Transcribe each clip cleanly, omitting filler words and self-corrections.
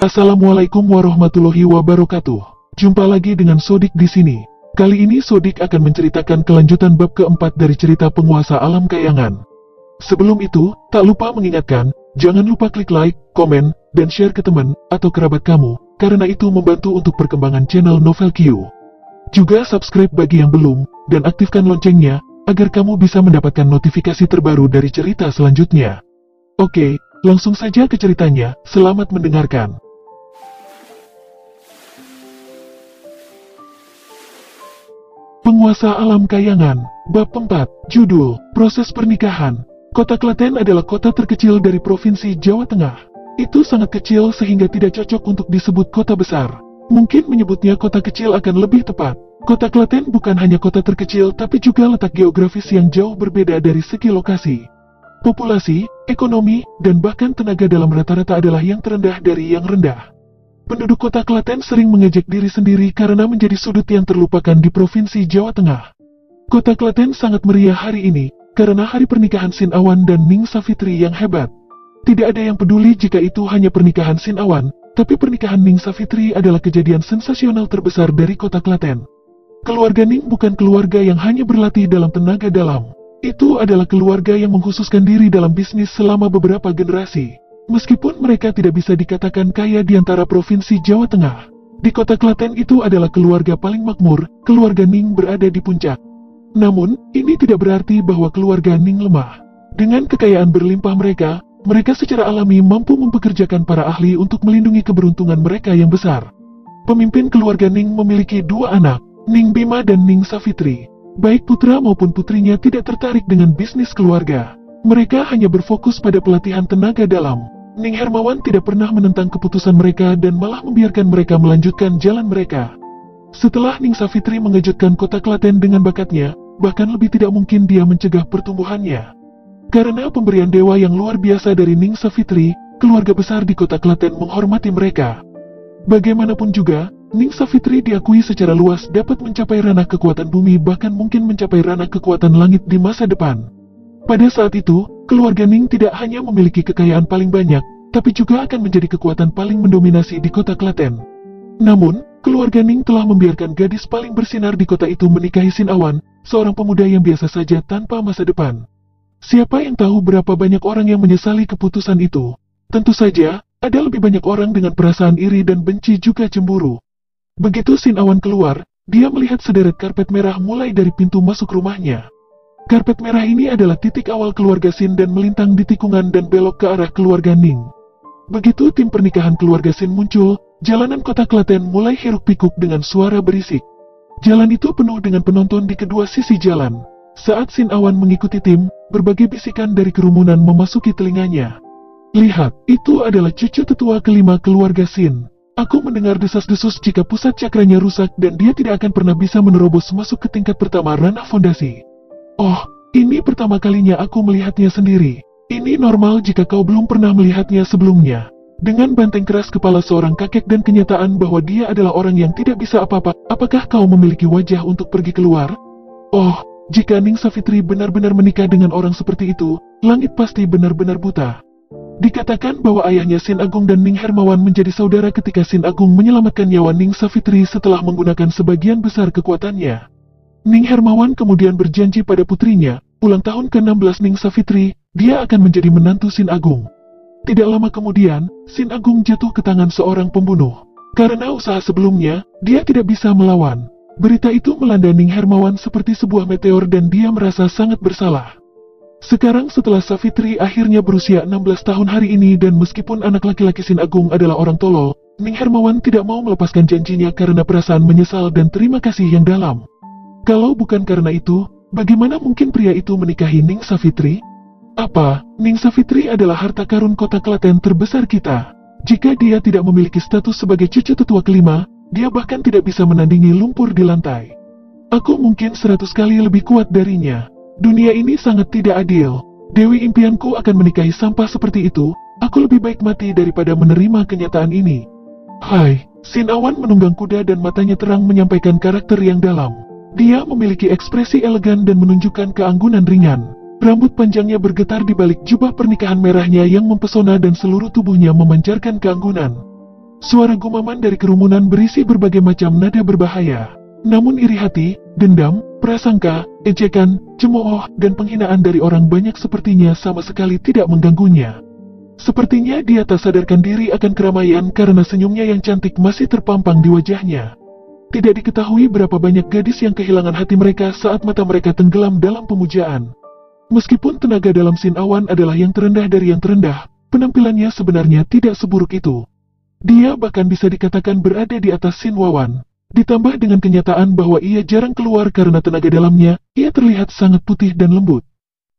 Assalamualaikum warahmatullahi wabarakatuh. Jumpa lagi dengan Sodik di sini. Kali ini Sodik akan menceritakan kelanjutan bab keempat dari cerita Penguasa Alam Kayangan. Sebelum itu, tak lupa mengingatkan, jangan lupa klik like, komen, dan share ke teman atau kerabat kamu, karena itu membantu untuk perkembangan channel Novel Q. Juga subscribe bagi yang belum, dan aktifkan loncengnya, agar kamu bisa mendapatkan notifikasi terbaru dari cerita selanjutnya. Oke, langsung saja ke ceritanya, selamat mendengarkan. Penguasa Alam Kayangan, Bab 4, Judul, Proses Pernikahan. Kota Klaten adalah kota terkecil dari Provinsi Jawa Tengah. Itu sangat kecil sehingga tidak cocok untuk disebut kota besar. Mungkin menyebutnya kota kecil akan lebih tepat. Kota Klaten bukan hanya kota terkecil tapi juga letak geografis yang jauh berbeda dari segi lokasi. Populasi, ekonomi, dan bahkan tenaga dalam rata-rata adalah yang terendah dari yang rendah. Penduduk kota Klaten sering mengejek diri sendiri karena menjadi sudut yang terlupakan di Provinsi Jawa Tengah. Kota Klaten sangat meriah hari ini, karena hari pernikahan Sin Awan dan Ning Savitri yang hebat. Tidak ada yang peduli jika itu hanya pernikahan Sin Awan, tapi pernikahan Ning Savitri adalah kejadian sensasional terbesar dari kota Klaten. Keluarga Ning bukan keluarga yang hanya berlatih dalam tenaga dalam. Itu adalah keluarga yang mengkhususkan diri dalam bisnis selama beberapa generasi. Meskipun mereka tidak bisa dikatakan kaya di antara Provinsi Jawa Tengah, di kota Klaten itu adalah keluarga paling makmur, keluarga Ning berada di puncak. Namun, ini tidak berarti bahwa keluarga Ning lemah. Dengan kekayaan berlimpah mereka secara alami mampu mempekerjakan para ahli untuk melindungi keberuntungan mereka yang besar. Pemimpin keluarga Ning memiliki dua anak, Ning Bima dan Ning Savitri. Baik putra maupun putrinya tidak tertarik dengan bisnis keluarga. Mereka hanya berfokus pada pelatihan tenaga dalam. Ning Hermawan tidak pernah menentang keputusan mereka dan malah membiarkan mereka melanjutkan jalan mereka. Setelah Ning Savitri mengejutkan kota Klaten dengan bakatnya, bahkan lebih tidak mungkin dia mencegah pertumbuhannya. Karena pemberian dewa yang luar biasa dari Ning Savitri, keluarga besar di kota Klaten menghormati mereka. Bagaimanapun juga, Ning Savitri diakui secara luas dapat mencapai ranah kekuatan bumi, bahkan mungkin mencapai ranah kekuatan langit di masa depan. Pada saat itu, keluarga Ning tidak hanya memiliki kekayaan paling banyak, tapi juga akan menjadi kekuatan paling mendominasi di kota Klaten. Namun, keluarga Ning telah membiarkan gadis paling bersinar di kota itu menikahi Sin Awan, seorang pemuda yang biasa saja tanpa masa depan. Siapa yang tahu berapa banyak orang yang menyesali keputusan itu? Tentu saja, ada lebih banyak orang dengan perasaan iri dan benci juga cemburu. Begitu Sin Awan keluar, dia melihat sederet karpet merah mulai dari pintu masuk rumahnya. Karpet merah ini adalah titik awal keluarga Sin dan melintang di tikungan dan belok ke arah keluarga Ning. Begitu tim pernikahan keluarga Sin muncul, jalanan kota Klaten mulai hiruk-pikuk dengan suara berisik. Jalan itu penuh dengan penonton di kedua sisi jalan. Saat Sin Awan mengikuti tim, berbagai bisikan dari kerumunan memasuki telinganya. Lihat, itu adalah cucu tetua kelima keluarga Sin. Aku mendengar desas-desus jika pusat cakranya rusak dan dia tidak akan pernah bisa menerobos masuk ke tingkat pertama ranah fondasi. Oh, ini pertama kalinya aku melihatnya sendiri. Ini normal jika kau belum pernah melihatnya sebelumnya. Dengan banteng keras kepala seorang kakek dan kenyataan bahwa dia adalah orang yang tidak bisa apa-apa, apakah kau memiliki wajah untuk pergi keluar? Oh, jika Ning Savitri benar-benar menikah dengan orang seperti itu, langit pasti benar-benar buta. Dikatakan bahwa ayahnya Sin Agung dan Ning Hermawan menjadi saudara ketika Sin Agung menyelamatkan nyawa Ning Savitri setelah menggunakan sebagian besar kekuatannya. Ning Hermawan kemudian berjanji pada putrinya, ulang tahun ke-16 Ning Savitri, dia akan menjadi menantu Sin Agung. Tidak lama kemudian, Sin Agung jatuh ke tangan seorang pembunuh. Karena usaha sebelumnya, dia tidak bisa melawan. Berita itu melanda Ning Hermawan seperti sebuah meteor dan dia merasa sangat bersalah. Sekarang setelah Savitri akhirnya berusia 16 tahun hari ini dan meskipun anak laki-laki Sin Agung adalah orang tolol, Ning Hermawan tidak mau melepaskan janjinya karena perasaan menyesal dan terima kasih yang dalam. Kalau bukan karena itu, bagaimana mungkin pria itu menikahi Ning Savitri? Apa, Ning Savitri adalah harta karun kota Klaten terbesar kita. Jika dia tidak memiliki status sebagai cucu tetua kelima, dia bahkan tidak bisa menandingi lumpur di lantai. Aku mungkin 100 kali lebih kuat darinya. Dunia ini sangat tidak adil. Dewi impianku akan menikahi sampah seperti itu, aku lebih baik mati daripada menerima kenyataan ini. Hai, Sin Awan menunggang kuda dan matanya terang menyampaikan karakter yang dalam. Dia memiliki ekspresi elegan dan menunjukkan keanggunan ringan. Rambut panjangnya bergetar di balik jubah pernikahan merahnya yang mempesona dan seluruh tubuhnya memancarkan keanggunan. Suara gumaman dari kerumunan berisi berbagai macam nada berbahaya. Namun iri hati, dendam, prasangka, ejekan, cemooh, dan penghinaan dari orang banyak sepertinya sama sekali tidak mengganggunya. Sepertinya dia tak sadarkan diri akan keramaian karena senyumnya yang cantik masih terpampang di wajahnya. Tidak diketahui berapa banyak gadis yang kehilangan hati mereka saat mata mereka tenggelam dalam pemujaan. Meskipun tenaga dalam Sin Awan adalah yang terendah dari yang terendah, penampilannya sebenarnya tidak seburuk itu. Dia bahkan bisa dikatakan berada di atas Sin Wawan. Ditambah dengan kenyataan bahwa ia jarang keluar karena tenaga dalamnya, ia terlihat sangat putih dan lembut.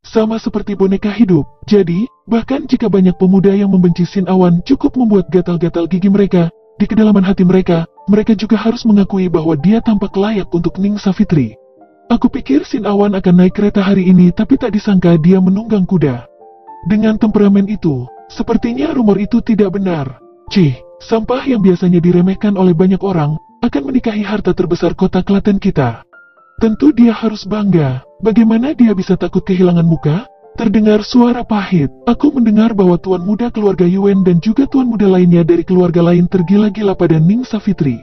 Sama seperti boneka hidup, jadi, bahkan jika banyak pemuda yang membenci Sin Awan cukup membuat gatal-gatal gigi mereka, di kedalaman hati mereka juga harus mengakui bahwa dia tampak layak untuk Ning Savitri. Aku pikir Sin Awan akan naik kereta hari ini tapi tak disangka dia menunggang kuda. Dengan temperamen itu, sepertinya rumor itu tidak benar. Cih, sampah yang biasanya diremehkan oleh banyak orang, akan menikahi harta terbesar kota Klaten kita. Tentu dia harus bangga. Bagaimana dia bisa takut kehilangan muka? Terdengar suara pahit. Aku mendengar bahwa tuan muda keluarga Yuen dan juga tuan muda lainnya dari keluarga lain tergila-gila pada Ning Savitri.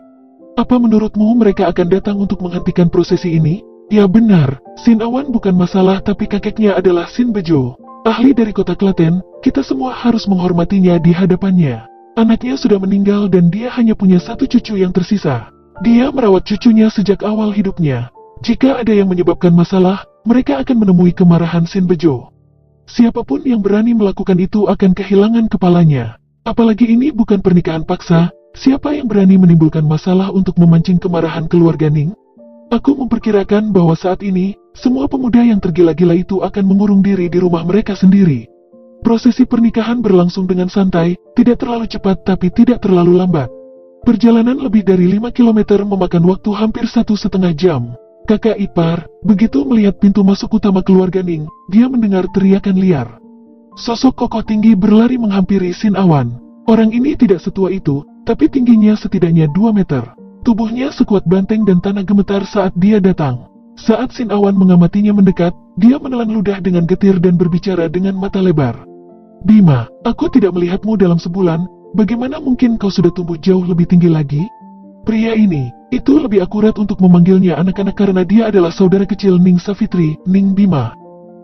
Apa menurutmu mereka akan datang untuk menghentikan prosesi ini? Ya benar, Sin Awan bukan masalah tapi kakeknya adalah Sin Bejo. Ahli dari kota Klaten, kita semua harus menghormatinya di hadapannya. Anaknya sudah meninggal dan dia hanya punya satu cucu yang tersisa. Dia merawat cucunya sejak awal hidupnya. Jika ada yang menyebabkan masalah, mereka akan menemui kemarahan Sin Bejo. Siapapun yang berani melakukan itu akan kehilangan kepalanya. Apalagi ini bukan pernikahan paksa, siapa yang berani menimbulkan masalah untuk memancing kemarahan keluarga Ning? Aku memperkirakan bahwa saat ini, semua pemuda yang tergila-gila itu akan mengurung diri di rumah mereka sendiri. Prosesi pernikahan berlangsung dengan santai, tidak terlalu cepat tapi tidak terlalu lambat. Perjalanan lebih dari 5 km memakan waktu hampir 1,5 jam. Kakak ipar, begitu melihat pintu masuk utama keluarga Ning, dia mendengar teriakan liar. Sosok kokoh tinggi berlari menghampiri Sin Awan. Orang ini tidak setua itu, tapi tingginya setidaknya 2 meter. Tubuhnya sekuat banteng dan tanah gemetar saat dia datang. Saat Sin Awan mengamatinya mendekat, dia menelan ludah dengan getir dan berbicara dengan mata lebar. Bima, aku tidak melihatmu dalam sebulan, bagaimana mungkin kau sudah tumbuh jauh lebih tinggi lagi? Pria ini, itu lebih akurat untuk memanggilnya anak-anak karena dia adalah saudara kecil Ning Savitri, Ning Bima.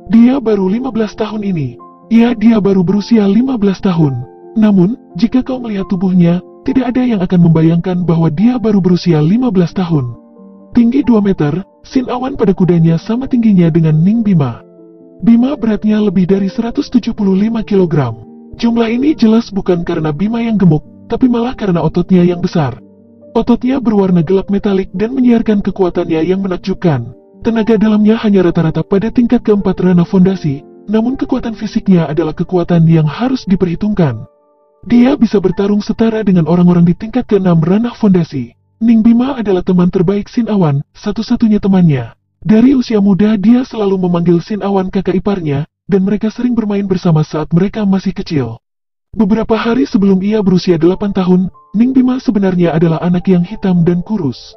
Dia baru 15 tahun ini. Ya, dia baru berusia 15 tahun. Namun, jika kau melihat tubuhnya, tidak ada yang akan membayangkan bahwa dia baru berusia 15 tahun. Tinggi 2 meter, Sin Awan pada kudanya sama tingginya dengan Ning Bima. Bima beratnya lebih dari 175 kg. Jumlah ini jelas bukan karena Bima yang gemuk, tapi malah karena ototnya yang besar. Ototnya berwarna gelap metalik dan menyiarkan kekuatannya yang menakjubkan. Tenaga dalamnya hanya rata-rata pada tingkat keempat ranah fondasi, namun kekuatan fisiknya adalah kekuatan yang harus diperhitungkan. Dia bisa bertarung setara dengan orang-orang di tingkat keenam ranah fondasi. Ning Bima adalah teman terbaik Sin Awan, satu-satunya temannya. Dari usia muda dia selalu memanggil Sin Awan kakak iparnya, dan mereka sering bermain bersama saat mereka masih kecil. Beberapa hari sebelum ia berusia 8 tahun, Ning Bima sebenarnya adalah anak yang hitam dan kurus.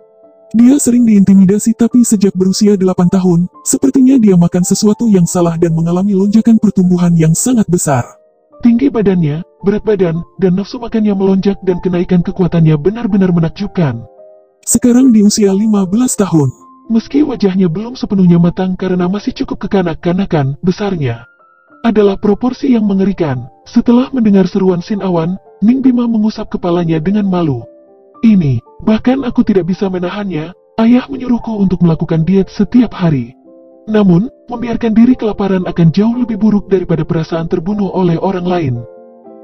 Dia sering diintimidasi tapi sejak berusia 8 tahun, sepertinya dia makan sesuatu yang salah dan mengalami lonjakan pertumbuhan yang sangat besar. Tinggi badannya, berat badan, dan nafsu makannya melonjak dan kenaikan kekuatannya benar-benar menakjubkan. Sekarang di usia 15 tahun, meski wajahnya belum sepenuhnya matang karena masih cukup kekanak-kanakan, besarnya adalah proporsi yang mengerikan. Setelah mendengar seruan Sin Awan, Ning Bima mengusap kepalanya dengan malu. Ini, bahkan aku tidak bisa menahannya, ayah menyuruhku untuk melakukan diet setiap hari. Namun, membiarkan diri kelaparan akan jauh lebih buruk daripada perasaan terbunuh oleh orang lain.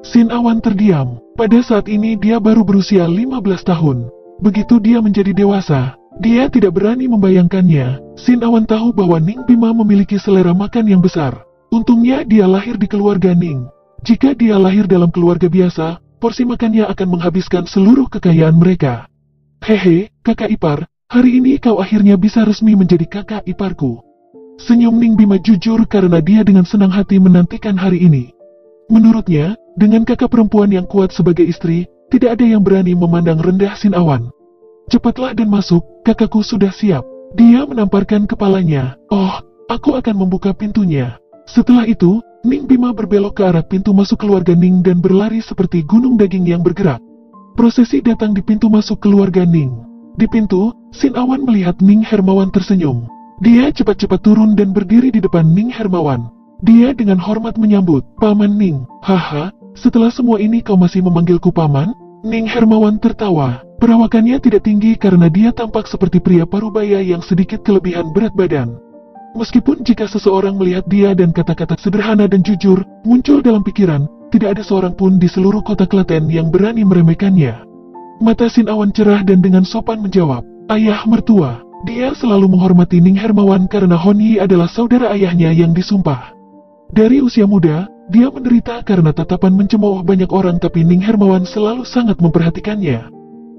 Sin Awan terdiam. Pada saat ini dia baru berusia 15 tahun. Begitu dia menjadi dewasa, dia tidak berani membayangkannya. Sin Awan tahu bahwa Ning Bima memiliki selera makan yang besar. Untungnya dia lahir di keluarga Ning. Jika dia lahir dalam keluarga biasa, porsi makannya akan menghabiskan seluruh kekayaan mereka. Hehe, kakak ipar, hari ini kau akhirnya bisa resmi menjadi kakak iparku. Senyum Ning Bima jujur karena dia dengan senang hati menantikan hari ini. Menurutnya, dengan kakak perempuan yang kuat sebagai istri, tidak ada yang berani memandang rendah Sin Awan. Cepatlah dan masuk, kakakku sudah siap. Dia menamparkan kepalanya. Oh, aku akan membuka pintunya. Setelah itu, Ning Bima berbelok ke arah pintu masuk keluarga Ning dan berlari seperti gunung daging yang bergerak. Prosesi datang di pintu masuk keluarga Ning. Di pintu, Sin Awan melihat Ning Hermawan tersenyum. Dia cepat-cepat turun dan berdiri di depan Ning Hermawan. Dia dengan hormat menyambut, "Paman Ning." "Haha, setelah semua ini kau masih memanggilku paman?" Ning Hermawan tertawa. Perawakannya tidak tinggi karena dia tampak seperti pria parubaya yang sedikit kelebihan berat badan. Meskipun jika seseorang melihat dia dan kata-kata sederhana dan jujur muncul dalam pikiran, tidak ada seorang pun di seluruh kota Klaten yang berani meremehkannya. Mata Sin Awan cerah dan dengan sopan menjawab, "Ayah mertua." Dia selalu menghormati Ning Hermawan karena Hon Yi adalah saudara ayahnya yang disumpah. Dari usia muda, dia menderita karena tatapan mencemooh banyak orang, tapi Ning Hermawan selalu sangat memperhatikannya.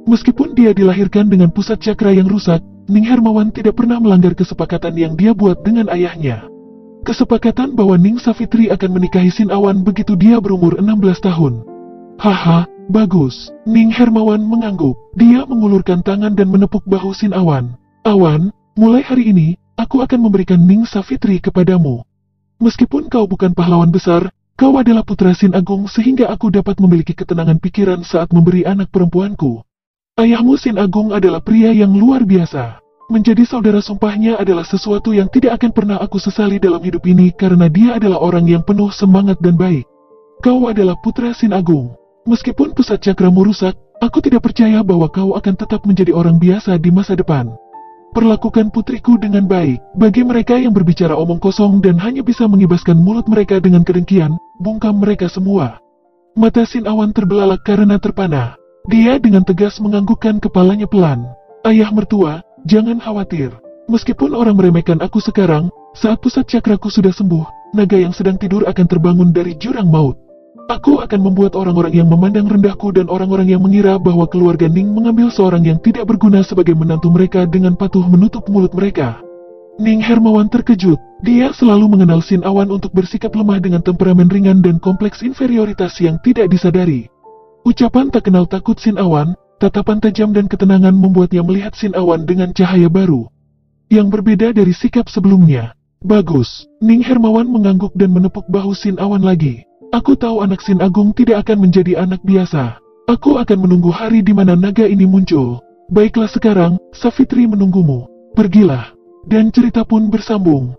Meskipun dia dilahirkan dengan pusat cakra yang rusak, Ning Hermawan tidak pernah melanggar kesepakatan yang dia buat dengan ayahnya. Kesepakatan bahwa Ning Savitri akan menikahi Sin Awan begitu dia berumur 16 tahun. "Haha, bagus." Ning Hermawan mengangguk. Dia mengulurkan tangan dan menepuk bahu Sin Awan. "Awan, mulai hari ini, aku akan memberikan Ning Savitri kepadamu. Meskipun kau bukan pahlawan besar, kau adalah putra Sin Agung sehingga aku dapat memiliki ketenangan pikiran saat memberi anak perempuanku. Ayahmu Sin Agung adalah pria yang luar biasa. Menjadi saudara sumpahnya adalah sesuatu yang tidak akan pernah aku sesali dalam hidup ini karena dia adalah orang yang penuh semangat dan baik. Kau adalah putra Sin Agung. Meskipun pusat cakramu rusak, aku tidak percaya bahwa kau akan tetap menjadi orang biasa di masa depan. Perlakukan putriku dengan baik." Bagi mereka yang berbicara omong kosong dan hanya bisa mengibaskan mulut mereka dengan kedengkian, bungkam mereka semua. Mata Sin Awan terbelalak karena terpana. Dia dengan tegas menganggukkan kepalanya pelan. "Ayah mertua, jangan khawatir. Meskipun orang meremehkan aku sekarang, saat pusat cakraku sudah sembuh, naga yang sedang tidur akan terbangun dari jurang maut. Aku akan membuat orang-orang yang memandang rendahku dan orang-orang yang mengira bahwa keluarga Ning mengambil seorang yang tidak berguna sebagai menantu mereka dengan patuh menutup mulut mereka." Ning Hermawan terkejut. Dia selalu mengenal Sin Awan untuk bersikap lemah dengan temperamen ringan dan kompleks inferioritas yang tidak disadari. Ucapan tak kenal takut Sin Awan, tatapan tajam dan ketenangan membuatnya melihat Sin Awan dengan cahaya baru yang berbeda dari sikap sebelumnya. "Bagus." Ning Hermawan mengangguk dan menepuk bahu Sin Awan lagi. "Aku tahu anak Sin Agung tidak akan menjadi anak biasa. Aku akan menunggu hari di mana naga ini muncul. Baiklah, sekarang Savitri menunggumu. Pergilah." Dan cerita pun bersambung.